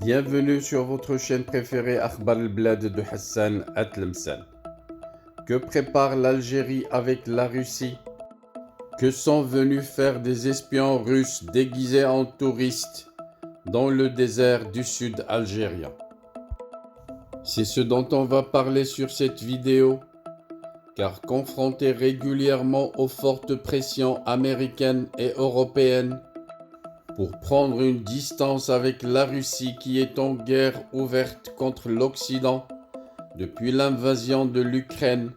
Bienvenue sur votre chaîne préférée Akhbar al-Blad de Hassan Atlemsan. Que prépare l'Algérie avec la Russie? Que sont venus faire des espions russes déguisés en touristes dans le désert du sud algérien? C'est ce dont on va parler sur cette vidéo, car confronté régulièrement aux fortes pressions américaines et européennes pour prendre une distance avec la Russie qui est en guerre ouverte contre l'Occident depuis l'invasion de l'Ukraine,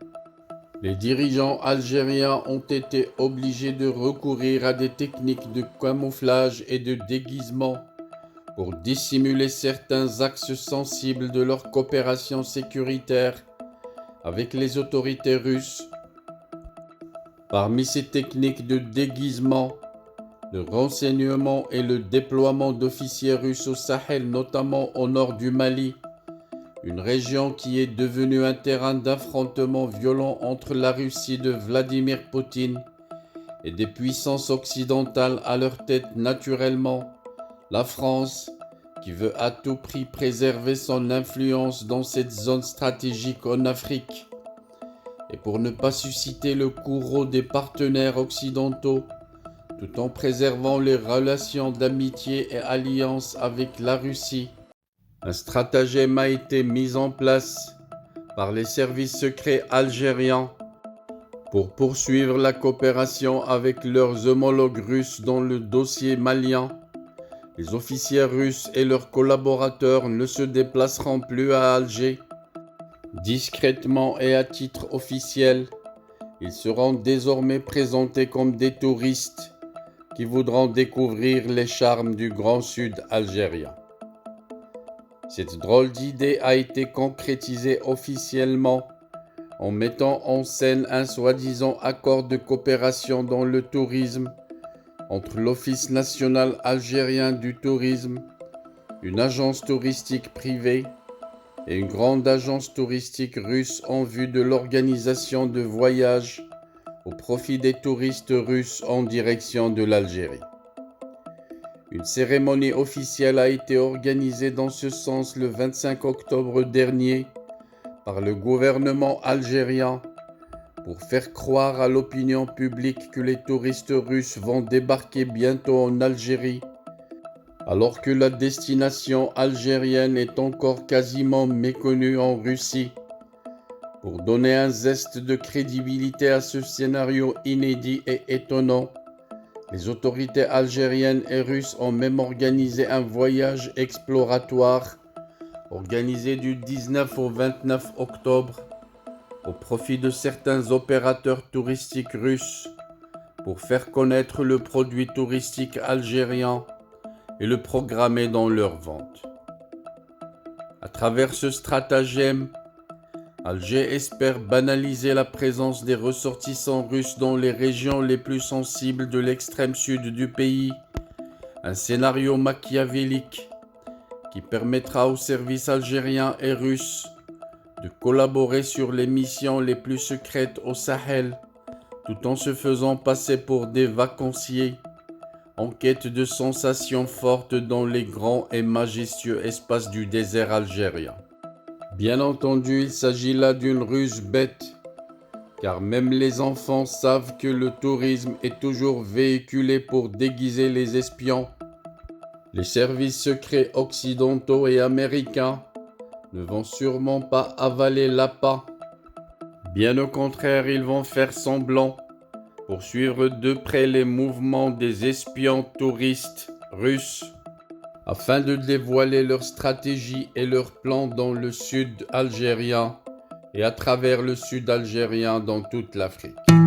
les dirigeants algériens ont été obligés de recourir à des techniques de camouflage et de déguisement pour dissimuler certains axes sensibles de leur coopération sécuritaire avec les autorités russes. Parmi ces techniques de déguisement, le renseignement et le déploiement d'officiers russes au Sahel, notamment au nord du Mali, une région qui est devenue un terrain d'affrontement violent entre la Russie de Vladimir Poutine et des puissances occidentales à leur tête naturellement la France, qui veut à tout prix préserver son influence dans cette zone stratégique en Afrique. Et pour ne pas susciter le courroux des partenaires occidentaux, tout en préservant les relations d'amitié et alliance avec la Russie, un stratagème a été mis en place par les services secrets algériens pour poursuivre la coopération avec leurs homologues russes dans le dossier malien. Les officiers russes et leurs collaborateurs ne se déplaceront plus à Alger. Discrètement et à titre officiel, ils seront désormais présentés comme des touristes qui voudront découvrir les charmes du Grand Sud algérien. Cette drôle d'idée a été concrétisée officiellement en mettant en scène un soi-disant accord de coopération dans le tourisme entre l'Office national algérien du tourisme, une agence touristique privée et une grande agence touristique russe en vue de l'organisation de voyages au profit des touristes russes en direction de l'Algérie. Une cérémonie officielle a été organisée dans ce sens le 25 octobre dernier par le gouvernement algérien pour faire croire à l'opinion publique que les touristes russes vont débarquer bientôt en Algérie, alors que la destination algérienne est encore quasiment méconnue en Russie. Pour donner un zeste de crédibilité à ce scénario inédit et étonnant, les autorités algériennes et russes ont même organisé un voyage exploratoire organisé du 19 au 29 octobre au profit de certains opérateurs touristiques russes pour faire connaître le produit touristique algérien et le programmer dans leurs ventes. À travers ce stratagème, Alger espère banaliser la présence des ressortissants russes dans les régions les plus sensibles de l'extrême sud du pays, un scénario machiavélique qui permettra aux services algériens et russes de collaborer sur les missions les plus secrètes au Sahel, tout en se faisant passer pour des vacanciers en quête de sensations fortes dans les grands et majestueux espaces du désert algérien. Bien entendu, il s'agit là d'une ruse bête, car même les enfants savent que le tourisme est toujours véhiculé pour déguiser les espions. Les services secrets occidentaux et américains ne vont sûrement pas avaler l'appât. Bien au contraire, ils vont faire semblant pour suivre de près les mouvements des espions touristes russes, afin de dévoiler leur stratégie et leurs plans dans le sud algérien et à travers le sud algérien dans toute l'Afrique.